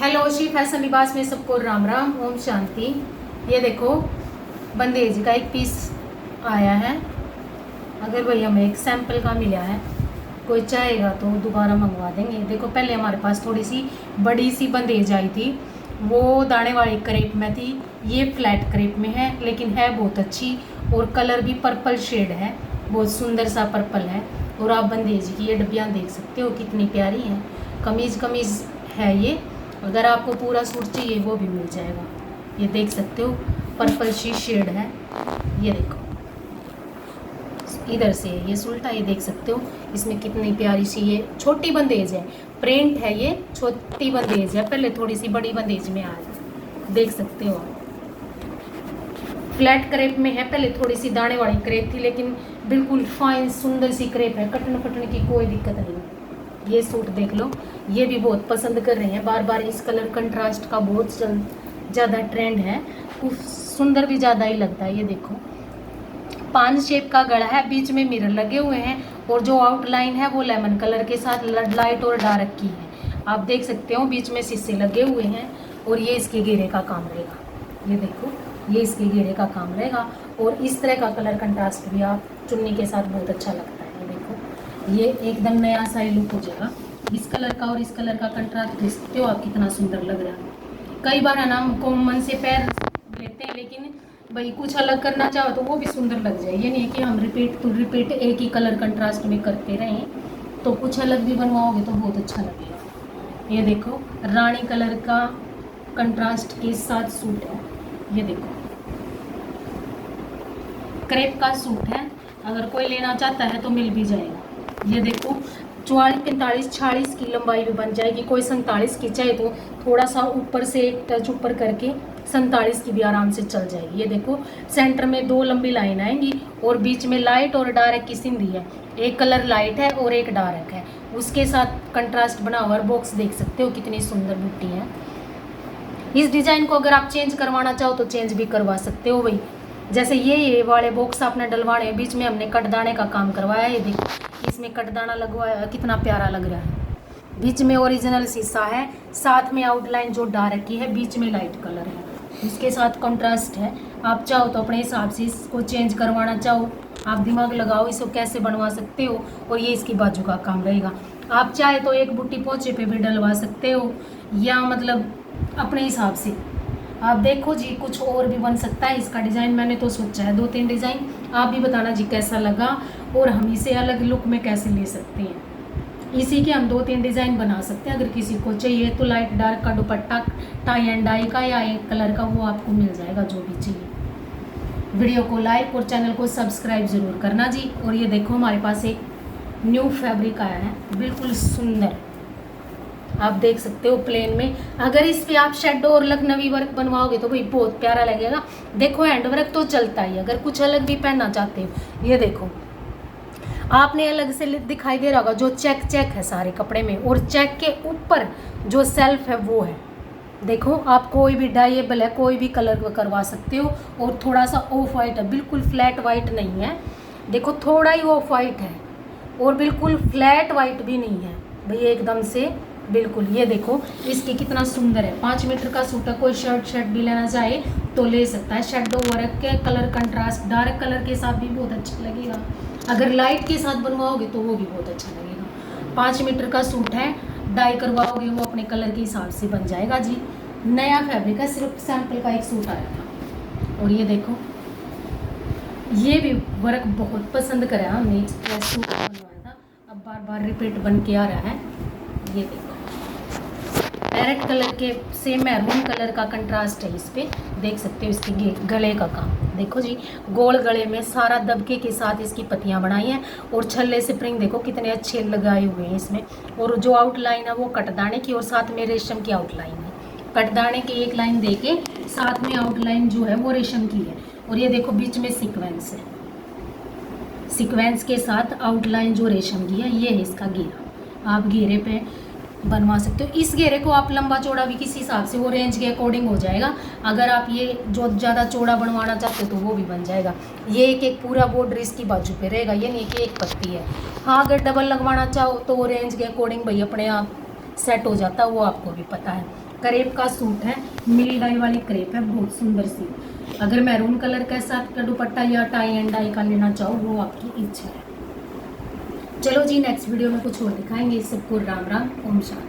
Hello Shri fashion लिबास में सबको राम राम ओम शांति। ये देखो बंदेज का एक पीस आया है। अगर भाई हमें एक सैंपल का मिला है, कोई चाहेगा तो दोबारा मंगवा देंगे। देखो पहले हमारे पास थोड़ी सी बड़ी सी बंदेज आई थी, वो दाने वाली क्रेप में थी। ये फ्लैट क्रेप में है, लेकिन है बहुत अच्छी और कलर भी पर्पल शेड है, बहुत सुंदर सा पर्पल है। और आप बंदेज की ये डब्बियाँ देख सकते हो कितनी प्यारी हैं। कमीज़ है ये। अगर आपको पूरा सूट चाहिए वो भी मिल जाएगा। ये देख सकते हो पर्पल शी शेड है। ये देखो इधर से ये सुल्टा, ये देख सकते हो इसमें कितनी प्यारी सी ये छोटी बंदेज है। प्रिंट है, ये छोटी बंदेज है, पहले थोड़ी सी बड़ी बंदेज में आ रही, देख सकते हो आप। फ्लैट क्रेप में है, पहले थोड़ी सी दाने वाली क्रेप थी, लेकिन बिल्कुल फाइन सुंदर सी क्रेप है। कटने फटने की कोई दिक्कत नहीं है। ये सूट देख लो, ये भी बहुत पसंद कर रहे हैं बार बार। इस कलर कंट्रास्ट का बहुत ज़्यादा ट्रेंड है, कुछ सुंदर भी ज़्यादा ही लगता है। ये देखो पान शेप का गला है, बीच में मिरर लगे हुए हैं और जो आउटलाइन है वो लेमन कलर के साथ लाइट और डार्क की है। आप देख सकते हो बीच में शीशे लगे हुए हैं और ये इसके घेरे का काम रहेगा। ये देखो ये इसके घेरे का काम रहेगा और इस तरह का कलर कंट्रास्ट भी आप चुन्नी के साथ बहुत अच्छा लगता है। ये देखो ये एकदम नया सा लुक हो जाएगा। इस कलर का और इस कलर का कंट्रास्ट देख सकते हो आप कितना सुंदर लग रहा है। कई बार है ना हम कॉमन से पैर लेते हैं, लेकिन भाई कुछ अलग करना चाहो तो वो भी सुंदर लग जाए। ये नहीं कि हम रिपीट एक ही कलर कंट्रास्ट में करते रहें, तो कुछ अलग भी बनवाओगे तो बहुत अच्छा लगेगा। ये देखो रानी कलर का कंट्रास्ट के साथ सूट है। ये देखो क्रेप का सूट है, अगर कोई लेना चाहता है तो मिल भी जाएगा। ये देखो 44, 45, 46 की लंबाई भी बन जाएगी। कोई 47 की चाहे तो थोड़ा सा ऊपर से एक टच ऊपर करके 47 की भी आराम से चल जाएगी। ये देखो सेंटर में 2 लंबी लाइन आएंगी और बीच में लाइट और डार्क की सिंधी है। एक कलर लाइट है और एक डार्क है, उसके साथ कंट्रास्ट बना हुआ बॉक्स देख सकते हो कितनी सुंदर बूटी है। इस डिज़ाइन को अगर आप चेंज करवाना चाहो तो चेंज भी करवा सकते हो भाई। जैसे ये वाले बॉक्स आपने डलवाने, बीच में हमने कटदाने का काम करवाया है। ये देखो इसमें कटदाना लगवाया, कितना प्यारा लग रहा है। बीच में ओरिजिनल शीशा है, साथ में आउटलाइन जो डार्क की है, बीच में लाइट कलर है, इसके साथ कंट्रास्ट है। आप चाहो तो अपने हिसाब से इसको चेंज करवाना चाहो, आप दिमाग लगाओ इसको कैसे बनवा सकते हो। और ये इसकी बाजू का काम रहेगा। आप चाहे तो एक बूटी पोंचे पे भी डलवा सकते हो, या मतलब अपने हिसाब से आप देखो जी। कुछ और भी बन सकता है इसका डिज़ाइन, मैंने तो सोचा है 2-3 डिज़ाइन। आप भी बताना जी कैसा लगा और हम इसे अलग लुक में कैसे ले सकते हैं। इसी के हम 2-3 डिज़ाइन बना सकते हैं। अगर किसी को चाहिए तो लाइट डार्क का दुपट्टा टाई एंड डाई का या एक कलर का, वो आपको मिल जाएगा जो भी चाहिए। वीडियो को लाइक और चैनल को सब्सक्राइब ज़रूर करना जी। और ये देखो हमारे पास एक न्यू फैब्रिक आया है, बिल्कुल सुंदर, आप देख सकते हो प्लेन में। अगर इस पे आप शेडो और लखनवी वर्क बनवाओगे तो भाई बहुत प्यारा लगेगा। देखो हैंड वर्क तो चलता ही, अगर कुछ अलग भी पहनना चाहते हो। ये देखो आपने अलग से दिखाई दे रहा होगा जो चेक है सारे कपड़े में, और चेक के ऊपर जो सेल्फ है वो है। देखो आप कोई भी डाइएबल है, कोई भी कलर करवा सकते हो। और थोड़ा सा ऑफ वाइट है, बिल्कुल फ्लैट वाइट नहीं है। देखो थोड़ा ही ऑफ वाइट है और बिल्कुल फ्लैट वाइट भी नहीं है भाई, एकदम से बिल्कुल। ये देखो इसकी कितना सुंदर है। 5 मीटर का सूट है, कोई शर्ट भी लेना चाहे तो ले सकता है। शेडो वर्क के कलर कंट्रास्ट डार्क कलर के साथ भी बहुत अच्छा लगेगा। अगर लाइट के साथ बनवाओगे तो वो भी बहुत अच्छा लगेगा। 5 मीटर का सूट है, डाई करवाओगे वो अपने कलर के हिसाब से बन जाएगा जी। नया फैब्रिक है, सिर्फ सैंपल का एक सूट आया था। और ये देखो ये भी वर्क बहुत पसंद करा हमने, सूट बनवाया था, अब बार बार रिपीट बन के आ रहा है। ये देखो पैरेट कलर के सेम मैरून कलर का कंट्रास्ट है इस पे, देख सकते हो इसके गले का काम। देखो जी गोल गले में सारा दबके के साथ इसकी पत्तियां बनाई हैं और छल्ले से प्रिंग देखो कितने अच्छे लगाए हुए हैं इसमें। और जो आउटलाइन है वो कटदाने की और साथ में रेशम की आउटलाइन है। कटदाने की एक लाइन देके साथ में आउटलाइन जो है वो रेशम की है। और ये देखो बीच में सीक्वेंस है, सीक्वेंस के साथ आउटलाइन जो रेशम की है, ये है इसका घेरा। आप घेरे पे बनवा सकते हो। इस घेरे को आप लंबा चौड़ा भी किसी हिसाब से वो रेंज के अकॉर्डिंग हो जाएगा। अगर आप ये जो ज़्यादा चौड़ा बनवाना चाहते हो तो वो भी बन जाएगा। ये एक पूरा बॉर्डर इसकी बाजू पे रहेगा, ये नहीं कि एक पत्ती है। हाँ अगर डबल लगवाना चाहो तो वो रेंज के अकॉर्डिंग भाई अपने आप सेट हो जाता है, वो आपको भी पता है। क्रेप का सूट है, मिल डाई वाली क्रेप है, बहुत सुंदर सी। अगर मैरून कलर के साथ का दुपट्टा या टाई एंड डाई का लेना चाहो वो आपकी इच्छा है। चलो जी, नेक्स्ट वीडियो में कुछ और दिखाएंगे। सबको राम राम, ओम शांति।